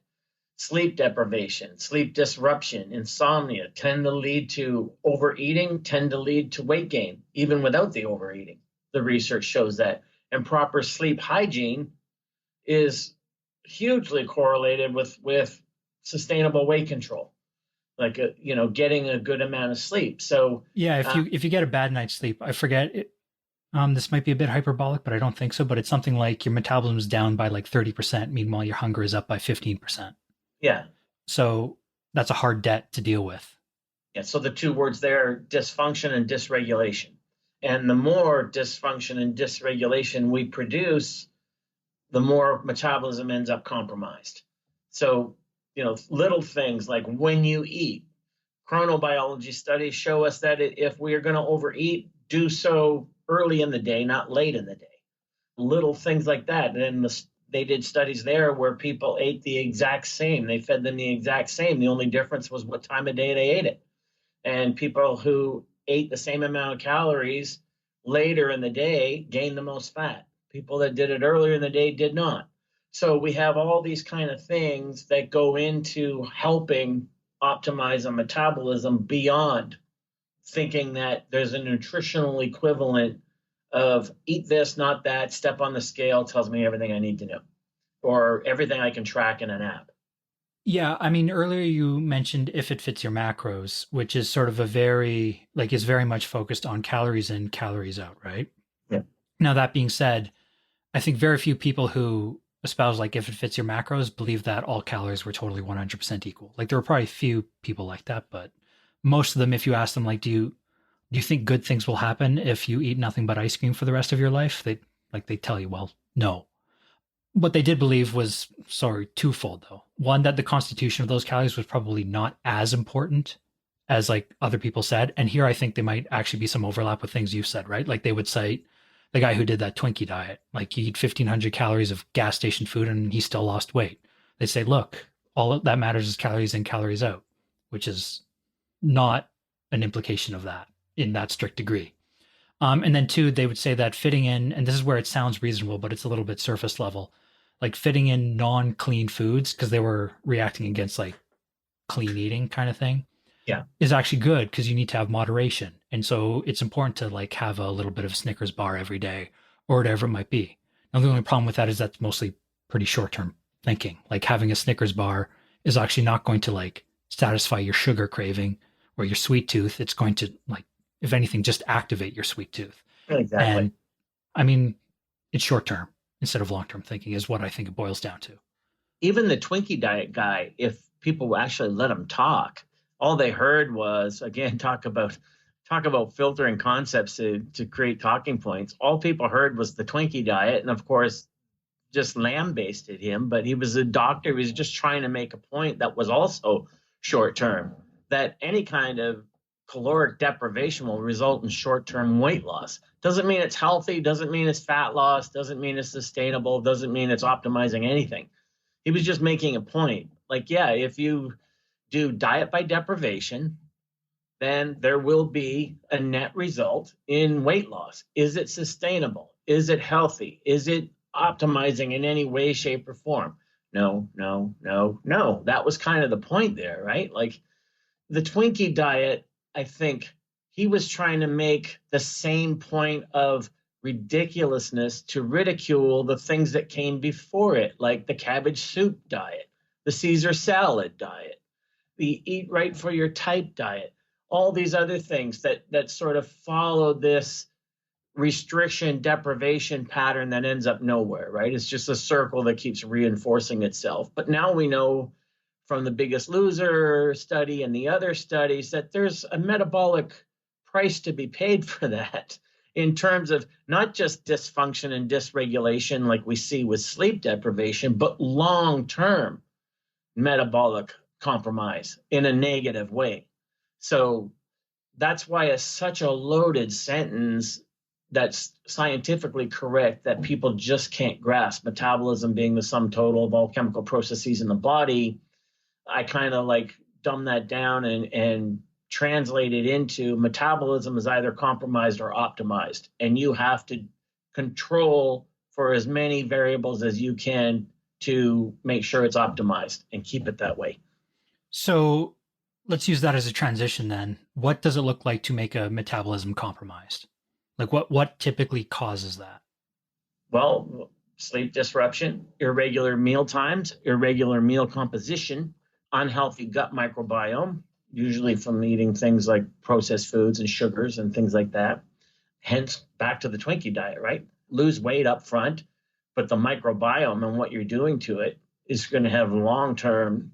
sleep deprivation, sleep disruption, insomnia tend to lead to overeating, tend to lead to weight gain, even without the overeating. The research shows that. And proper sleep hygiene is hugely correlated with sustainable weight control, like getting a good amount of sleep. So yeah, if you get a bad night's sleep, I forget it. This might be a bit hyperbolic, but I don't think so. But it's something like your metabolism is down by like 30%. Meanwhile, your hunger is up by 15%. Yeah. So that's a hard debt to deal with. Yeah. So the two words there are dysfunction and dysregulation. And the more dysfunction and dysregulation we produce, the more metabolism ends up compromised. So, little things like when you eat, chronobiology studies show us that if we are going to overeat, do so early in the day, not late in the day. Little things like that. And they did studies there where people ate the exact same. They fed them the exact same. The only difference was what time of day they ate it. And people who ate the same amount of calories later in the day gained the most fat. People that did it earlier in the day did not. So we have all these kind of things that go into helping optimize a metabolism beyond thinking that there's a nutritional equivalent of eat this, not that, step on the scale, tells me everything I need to know, or everything I can track in an app. Yeah, I mean, earlier you mentioned if it fits your macros, which is sort of a very, like, is very much focused on calories in, calories out, right? Yeah. Now, that being said, I think very few people who espouse, like, if it fits your macros believe that all calories were totally 100% equal. Like, there were probably a few people like that, but most of them, if you ask them, like, do you think good things will happen if you eat nothing but ice cream for the rest of your life? They tell you, well, no. What they did believe was, sorry, twofold though. One, that the constitution of those calories was probably not as important as like other people said. And here I think there might actually be some overlap with things you've said, right? Like they would cite the guy who did that Twinkie diet. Like he eat 1,500 calories of gas station food and he still lost weight. They say, look, all that matters is calories in, calories out, which is not an implication of that in that strict degree. And then two, they would say that fitting in, and this is where it sounds reasonable, but it's a little bit surface level, like fitting in non-clean foods because they were reacting against like clean eating kind of thing Yeah. is actually good because you need to have moderation. And so it's important to like have a little bit of a Snickers bar every day or whatever it might be. Now, the only problem with that is that's mostly pretty short-term thinking. Like having a Snickers bar is actually not going to like satisfy your sugar craving or your sweet tooth. It's going to like, if anything, just activate your sweet tooth. Exactly. And I mean, it's short term instead of long term thinking is what I think it boils down to. Even the Twinkie diet guy, if people actually let him talk, all they heard was, again, talk about filtering concepts to create talking points. All people heard was the Twinkie diet, and of course just lambasted him. But he was a doctor. He was just trying to make a point that was also short term, that any kind of caloric deprivation will result in short-term weight loss. Doesn't mean it's healthy, doesn't mean it's fat loss, doesn't mean it's sustainable, doesn't mean it's optimizing anything. He was just making a point. Like, yeah, if you do diet by deprivation, then there will be a net result in weight loss. Is it sustainable? Is it healthy? Is it optimizing in any way, shape, or form? No, no, no, no. That was kind of the point there, right? Like the Twinkie diet, I think he was trying to make the same point of ridiculousness to ridicule the things that came before it, like the cabbage soup diet, the Caesar salad diet, the eat right for your type diet, all these other things that sort of follow this restriction deprivation pattern that ends up nowhere, right? It's just a circle that keeps reinforcing itself. But now we know from the Biggest Loser study and the other studies that there's a metabolic price to be paid for that in terms of not just dysfunction and dysregulation like we see with sleep deprivation, but long-term metabolic compromise in a negative way. So that's why it's such a loaded sentence that's scientifically correct that people just can't grasp. Metabolism being the sum total of all chemical processes in the body. I kind of like dumb that down and translate it into metabolism is either compromised or optimized. And you have to control for as many variables as you can to make sure it's optimized and keep it that way. So let's use that as a transition then. What does it look like to make a metabolism compromised? Like what typically causes that? Well, sleep disruption, irregular meal times, irregular meal composition, unhealthy gut microbiome, usually from eating things like processed foods and sugars and things like that. Hence, back to the Twinkie diet, right? Lose weight up front, but the microbiome and what you're doing to it is going to have long-term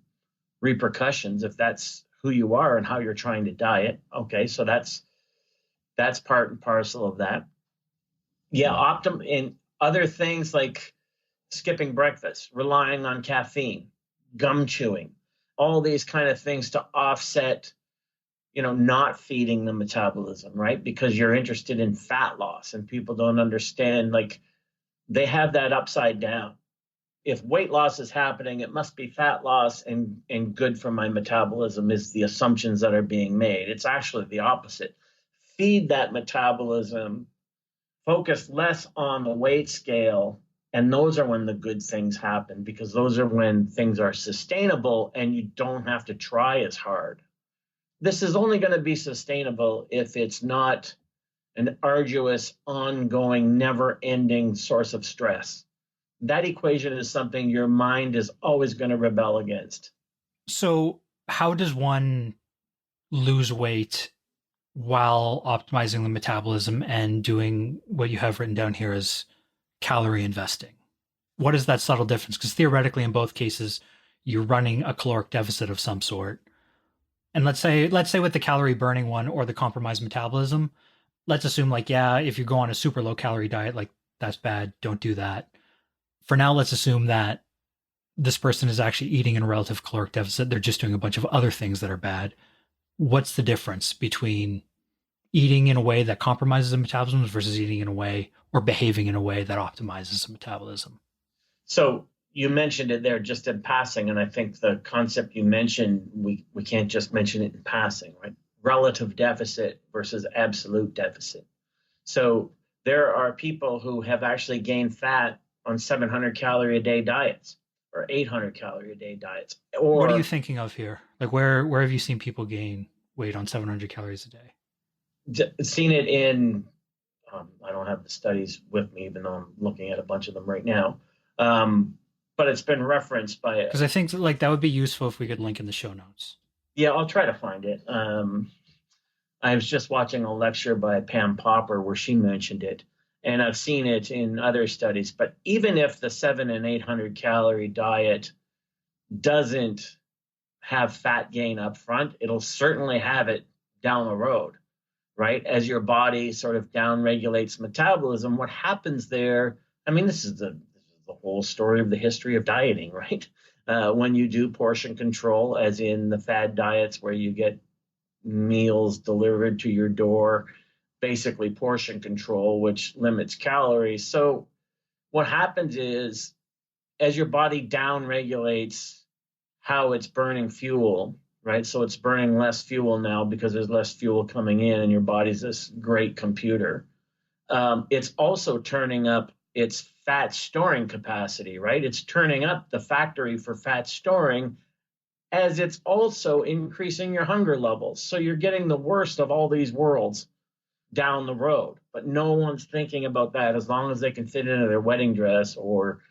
repercussions if that's who you are and how you're trying to diet. Okay, so that's part and parcel of that. Yeah, in other things like skipping breakfast, relying on caffeine, gum chewing, all these kind of things to offset, not feeding the metabolism, right? Because you're interested in fat loss and people don't understand, like they have that upside down. If weight loss is happening, it must be fat loss and good for my metabolism is the assumptions that are being made. It's actually the opposite. Feed that metabolism Focus less on the weight scale. And those are when the good things happen, because those are when things are sustainable and you don't have to try as hard. This is only going to be sustainable if it's not an arduous, ongoing, never ending source of stress. That equation is something your mind is always going to rebel against. So, how does one lose weight while optimizing the metabolism and doing what you have written down here as calorie investing? What is that subtle difference? Because theoretically, in both cases, you're running a caloric deficit of some sort. And let's say with the calorie burning one or the compromised metabolism, let's assume like, yeah, if you go on a super low calorie diet, like that's bad. Don't do that. For now, let's assume that this person is actually eating in a relative caloric deficit. They're just doing a bunch of other things that are bad. What's the difference between eating in a way that compromises the metabolism versus eating in a way or behaving in a way that optimizes the metabolism? So you mentioned it there just in passing, and I think the concept you mentioned, we can't just mention it in passing, right? Relative deficit versus absolute deficit. So there are people who have actually gained fat on 700 calorie a day diets or 800 calorie a day diets. What are you Or thinking of here? Like where have you seen people gain weight on 700 calories a day? seen it in, I don't have the studies with me, even though I'm looking at a bunch of them right now. But it's been referenced by, Because I think that, like that would be useful if we could link in the show notes. yeah, I'll try to find it. I was just watching a lecture by Pam Popper where she mentioned it, and I've seen it in other studies. But even if the 700 and 800 calorie diet doesn't have fat gain up front, it'll certainly have it down the road, right? As your body sort of down regulates metabolism, what happens there? I mean, this is the whole story of the history of dieting, right? When you do portion control, as in the fad diets where you get meals delivered to your door, basically portion control, which limits calories. So what happens is, as your body down regulates how it's burning fuel, right? So it's burning less fuel now because there's less fuel coming in, and your body's this great computer. It's also turning up its fat storing capacity, right? It's turning up the factory for fat storing, as it's also increasing your hunger levels. So you're getting the worst of all these worlds down the road. But no one's thinking about that, as long as they can fit into their wedding dress or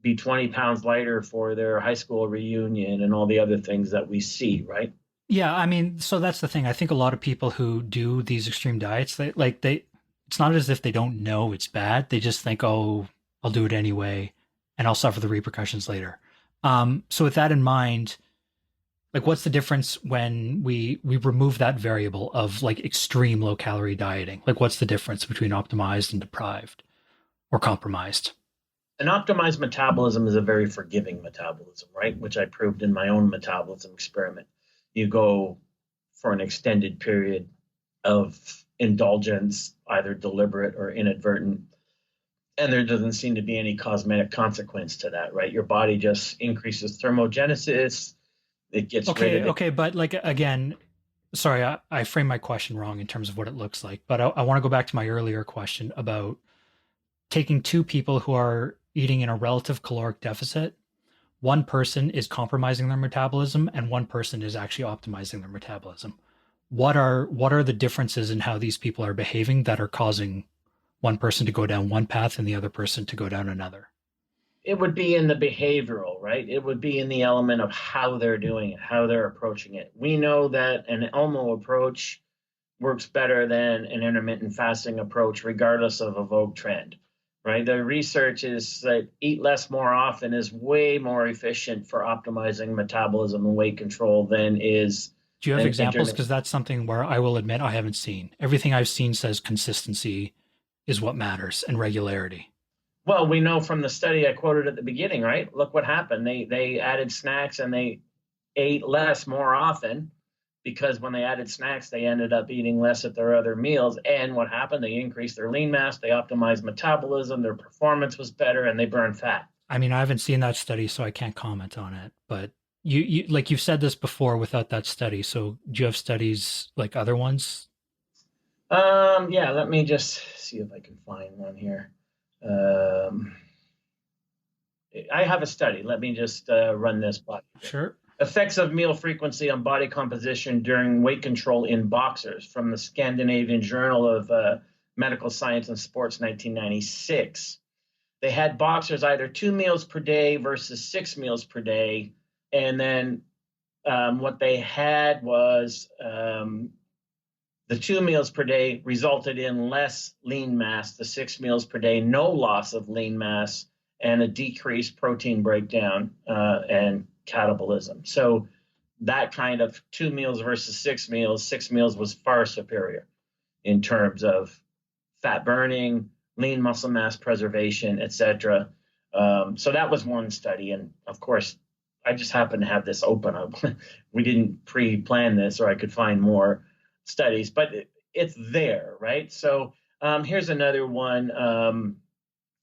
be 20 pounds lighter for their high school reunion and all the other things that we see, right? Yeah, I mean, so that's the thing. I think a lot of people who do these extreme diets, it's not as if they don't know it's bad. They just think, oh, I'll do it anyway, and I'll suffer the repercussions later. So with that in mind, like, what's the difference when we remove that variable of like extreme low calorie dieting? Like, what's the difference between optimized and deprived or compromised? An optimized metabolism is a very forgiving metabolism, right? Which I proved in my own metabolism experiment. You go for an extended period of indulgence, either deliberate or inadvertent, and there doesn't seem to be any cosmetic consequence to that, right? Your body just increases thermogenesis. It gets rid Okay, of it. okay, but like again, sorry, I framed my question wrong in terms of what it looks like. But I want to go back to my earlier question about taking two people who are eating in a relative caloric deficit. One person is compromising their metabolism, and one person is actually optimizing their metabolism. What are the differences in how these people are behaving that are causing one person to go down one path and the other person to go down another? It would be in the behavioral, right? It would be in the element of how they're doing it, how they're approaching it. We know that an ELMO approach works better than an intermittent fasting approach, regardless of a vogue trend, right? The research is that eat less more often is way more efficient for optimizing metabolism and weight control than is Do you have an examples? intermittent. Because that's something where I will admit I haven't seen. Everything I've seen says consistency is what matters and regularity. Well, we know from the study I quoted at the beginning, right? Look what happened. They added snacks and they ate less more often, because when they added snacks, they ended up eating less at their other meals. And what happened? They increased their lean mass, they optimized metabolism, their performance was better, and they burned fat. I mean, I haven't seen that study, so I can't comment on it. But you like you've said this before without that study. So do you have studies like other ones? Yeah, let me just see if I can find one here. Um, I have a study. Let me just run this by you here. Sure. Effects of meal frequency on body composition during weight control in boxers from the Scandinavian Journal of Medical Science and Sports, 1996. They had boxers either 2 meals per day versus 6 meals per day. And then what they had was the 2 meals per day resulted in less lean mass, the 6 meals per day, no loss of lean mass, and a decreased protein breakdown and catabolism. So that kind of 2 meals versus 6 meals, 6 meals was far superior in terms of fat burning, lean muscle mass preservation, etc. So that was one study. And of course, I just happened to have this open up. We didn't pre-plan this, or I could find more studies, but it's there, right? So here's another one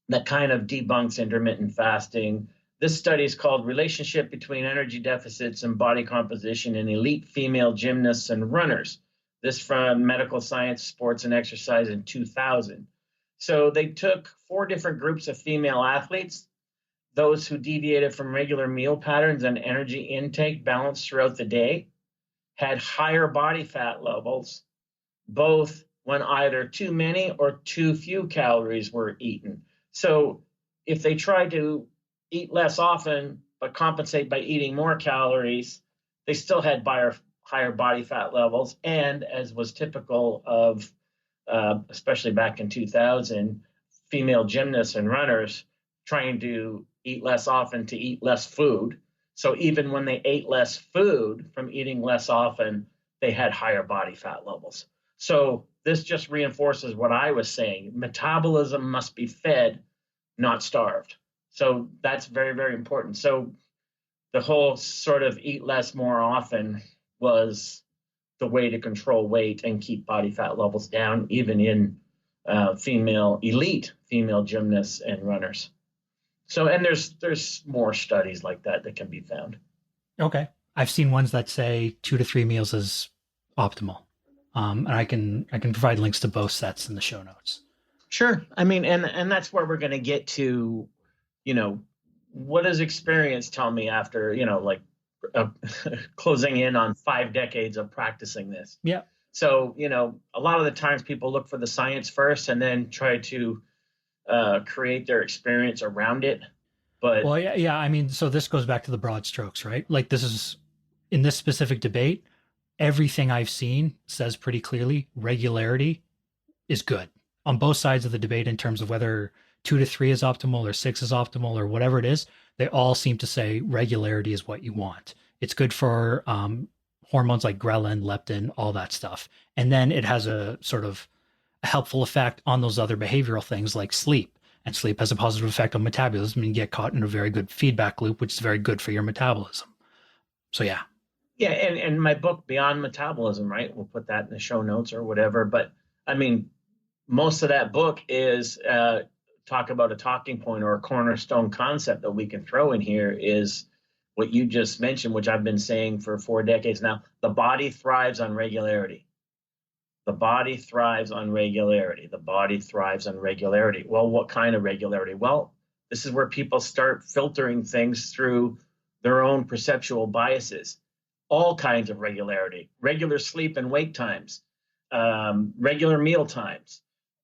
that kind of debunks intermittent fasting. This study is called Relationship Between Energy Deficits and Body Composition in Elite Female Gymnasts and Runners. This from Medical Science, Sports and Exercise in 2000. So they took 4 different groups of female athletes, those who deviated from regular meal patterns and energy intake balanced throughout the day, had higher body fat levels, both when either too many or too few calories were eaten. So if they tried to eat less often but compensate by eating more calories, they still had higher body fat levels. And as was typical of, especially back in 2000, female gymnasts and runners trying to eat less often to eat less food. So even when they ate less food from eating less often, they had higher body fat levels. So this just reinforces what I was saying. Metabolism must be fed, not starved. So that's very, very important. So the whole sort of eat less more often was the way to control weight and keep body fat levels down, even in elite female gymnasts and runners. So, and there's more studies like that can be found. Okay. I've seen ones that say 2 to 3 meals is optimal. And I can provide links to both sets in the show notes. Sure. I mean, and that's where we're going to get to, you know, what does experience tell me after, like uh, closing in on 5 decades of practicing this. Yeah. So, a lot of the times people look for the science first and then try to create their experience around it. But Well, yeah, yeah. I mean, so this goes back to the broad strokes, right? Like this is in this specific debate, everything I've seen says pretty clearly regularity is good on both sides of the debate in terms of whether 2 to 3 is optimal or 6 is optimal or whatever it is. They all seem to say regularity is what you want. It's good for hormones like ghrelin, leptin, all that stuff. And then it has a sort of a helpful effect on those other behavioral things like sleep. And sleep has a positive effect on metabolism, and you get caught in a very good feedback loop, which is very good for your metabolism. So yeah. yeah, and my book Beyond Metabolism, right? We'll put that in the show notes or whatever. But I mean, most of that book is talk about a talking point or a cornerstone concept that we can throw in here is what you just mentioned, which I've been saying for 4 decades now. The body thrives on regularity. The body thrives on regularity. The body thrives on regularity. Well, what kind of regularity? Well, this is where people start filtering things through their own perceptual biases. All kinds of regularity, regular sleep and wake times, regular meal times.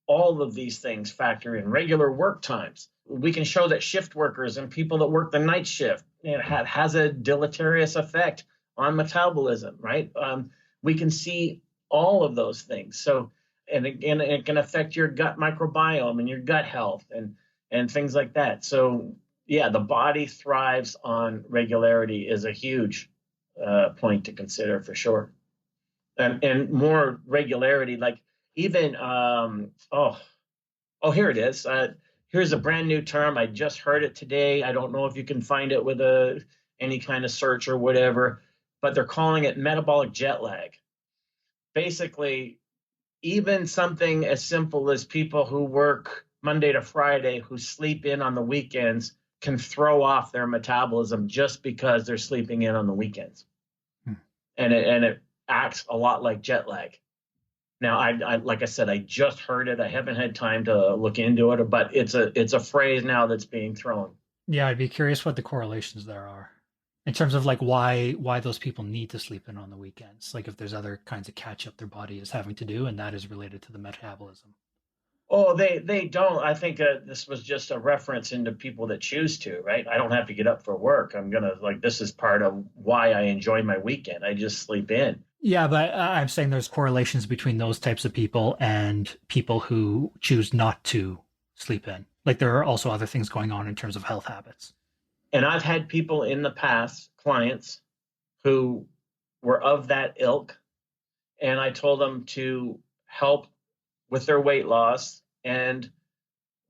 All of these things factor in regular work times. We can show that shift workers and people that work the night shift has a deleterious effect on metabolism, right? We can see all of those things. So, and again, it can affect your gut microbiome and your gut health and things like that. So, yeah, the body thrives on regularity is a huge point to consider for sure. And more regularity, like even here it is. Here's a brand new term. I just heard it today. I don't know if you can find it with any kind of search or whatever, but they're calling it metabolic jet lag. Basically, even something as simple as people who work Monday to Friday, who sleep in on the weekends, can throw off their metabolism just because they're sleeping in on the weekends. And it acts a lot like jet lag. Now, like I said, I just heard it. I haven't had time to look into it, but it's a phrase now that's being thrown. Yeah, I'd be curious what the correlations there are in terms of like why those people need to sleep in on the weekends. Like if there's other kinds of catch up their body is having to do, and that is related to the metabolism. Oh, they don't. I think this was just a reference into people that choose to, right? I don't have to get up for work. I'm gonna like this is part of why I enjoy my weekend. I just sleep in. Yeah, but I'm saying there's correlations between those types of people and people who choose not to sleep in. Like there are also other things going on in terms of health habits. And I've had people in the past, clients, who were of that ilk, and I told them to help with their weight loss. And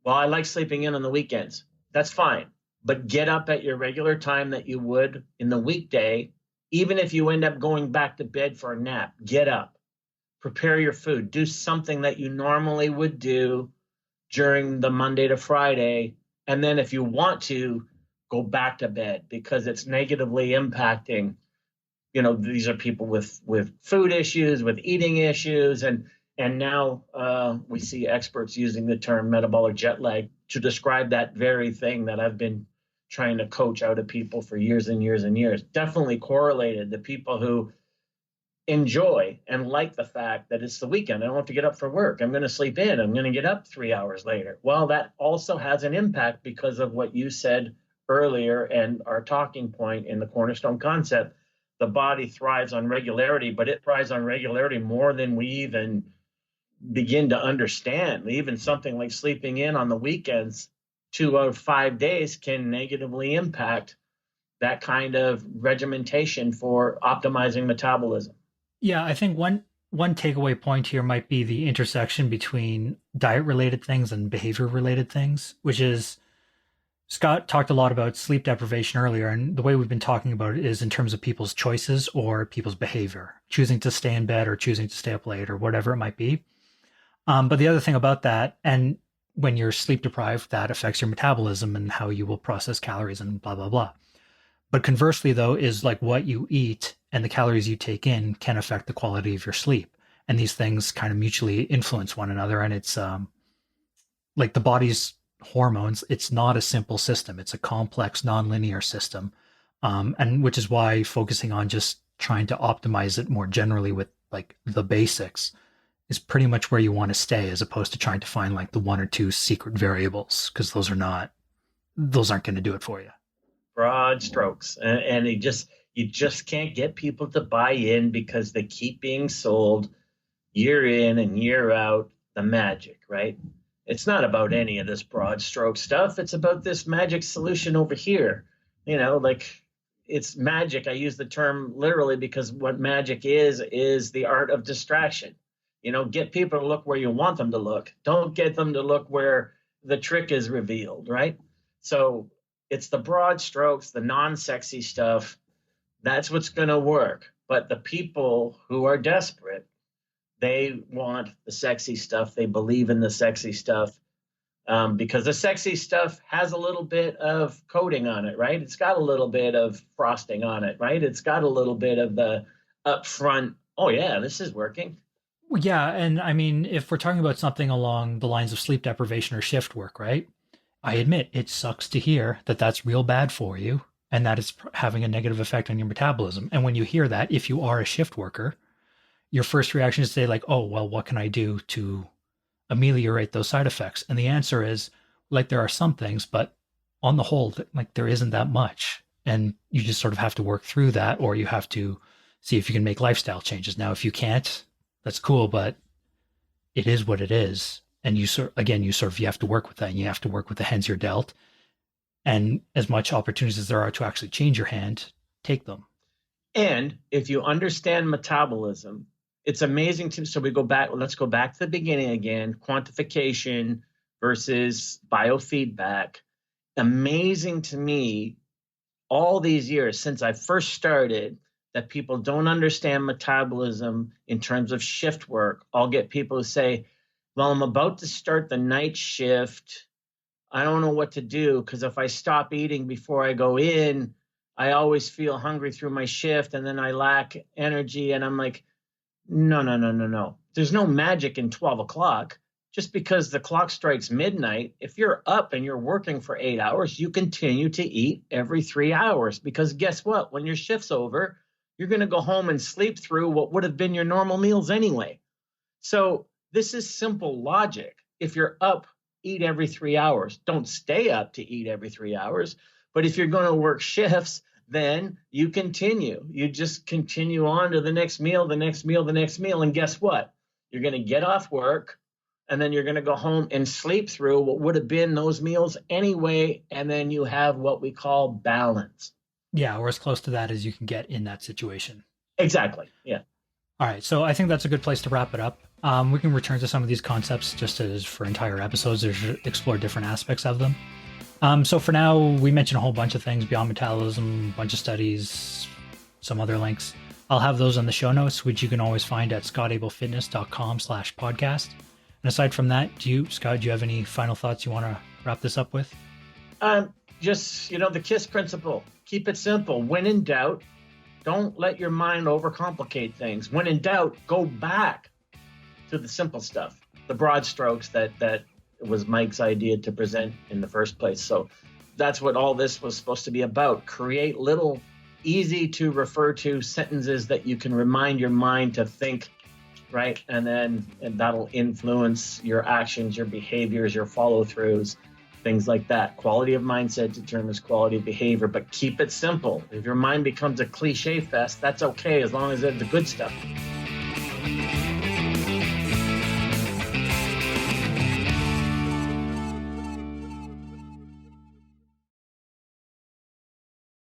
well, I like sleeping in on the weekends. That's fine. But get up at your regular time that you would in the weekday. Even if you end up going back to bed for a nap, get up, prepare your food, do something that you normally would do during the Monday to Friday. And then if you want to, go back to bed because it's negatively impacting. These are people with food issues, with eating issues, and now we see experts using the term metabolic jet lag to describe that very thing that I've been trying to coach out of people for years and years and years. Definitely correlated. The people who enjoy and like the fact that it's the weekend, I don't have to get up for work. I'm going to sleep in. I'm going to get up 3 hours later. Well, that also has an impact because of what you said earlier and our talking point in the Cornerstone concept. The body thrives on regularity, but it thrives on regularity more than we even begin to understand. Even something like sleeping in on the weekends, 2 out of 5 days, can negatively impact that kind of regimentation for optimizing metabolism. Yeah, I think one takeaway point here might be the intersection between diet related things and behavior related things, which is Scott talked a lot about sleep deprivation earlier, and the way we've been talking about it is in terms of people's choices or people's behavior, choosing to stay in bed or choosing to stay up late or whatever it might be. But the other thing about that, and when you're sleep deprived, that affects your metabolism and how you will process calories and blah, blah, blah. But conversely, though, is like what you eat and the calories you take in can affect the quality of your sleep. And these things kind of mutually influence one another. And it's like the body's hormones, it's not a simple system. It's a complex, nonlinear system. And which is why focusing on just trying to optimize it more generally with like the basics is pretty much where you want to stay, as opposed to trying to find like the one or two secret variables, because those aren't going to do it for you. Broad strokes, and you just can't get people to buy in because they keep being sold year in and year out the magic, right? It's not about any of this broad stroke stuff. It's about this magic solution over here. Like it's magic. I use the term literally because what magic is the art of distraction. Get people to look where you want them to look. Don't get them to look where the trick is revealed, right? So it's the broad strokes, the non-sexy stuff. That's what's going to work. But the people who are desperate, they want the sexy stuff. They believe in the sexy stuff because the sexy stuff has a little bit of coating on it, right? It's got a little bit of frosting on it, right? It's got a little bit of the upfront, oh, yeah, this is working. Yeah, and I mean, if we're talking about something along the lines of sleep deprivation or shift work, right? I admit it sucks to hear that that's real bad for you and that it's having a negative effect on your metabolism. And when you hear that, if you are a shift worker, your first reaction is to say like, "Oh, well, what can I do to ameliorate those side effects?" And the answer is like there are some things, but on the whole, like there isn't that much. And you just sort of have to work through that, or you have to see if you can make lifestyle changes. Now, if you can't, that's cool, but it is what it is. And you have to work with that, and you have to work with the hands you're dealt. And as much opportunities as there are to actually change your hand, take them. And if you understand metabolism, it's amazing to. So let's go back to the beginning again, quantification versus biofeedback. Amazing to me all these years since I first started that people don't understand metabolism in terms of shift work. I'll get people who say, well, I'm about to start the night shift. I don't know what to do because if I stop eating before I go in, I always feel hungry through my shift and then I lack energy. And I'm like, No, no, no, no, no. There's no magic in 12 o'clock. Just because the clock strikes midnight, if you're up and you're working for 8 hours, you continue to eat every 3 hours. Because guess what? When your shift's over, you're going to go home and sleep through what would have been your normal meals anyway. So this is simple logic. If you're up, eat every 3 hours. Don't stay up to eat every 3 hours. But if you're going to work shifts, then you continue. You just continue on to the next meal, the next meal, the next meal. And guess what? You're going to get off work, and then you're going to go home and sleep through what would have been those meals anyway. And then you have what we call balance. Yeah, or as close to that as you can get in that situation. Exactly. Yeah. All right, so I think that's a good place to wrap it up. We can return to some of these concepts just as for entire episodes to explore different aspects of them. So for now, we mentioned a whole bunch of things beyond metabolism, a bunch of studies, some other links. I'll have those on the show notes, which you can always find at scottabelfitness.com/podcast. And aside from that, Scott, do you have any final thoughts you want to wrap this up with? Just, the KISS principle. Keep it simple. When in doubt, don't let your mind overcomplicate things. When in doubt, go back to the simple stuff, the broad strokes that was Mike's idea to present in the first place. So that's what all this was supposed to be about. Create little easy to refer to sentences that you can remind your mind to think, right? And that'll influence your actions, your behaviors, your follow-throughs, things like that. Quality of mindset determines quality of behavior, but keep it simple. If your mind becomes a cliche fest, that's okay as long as it's the good stuff.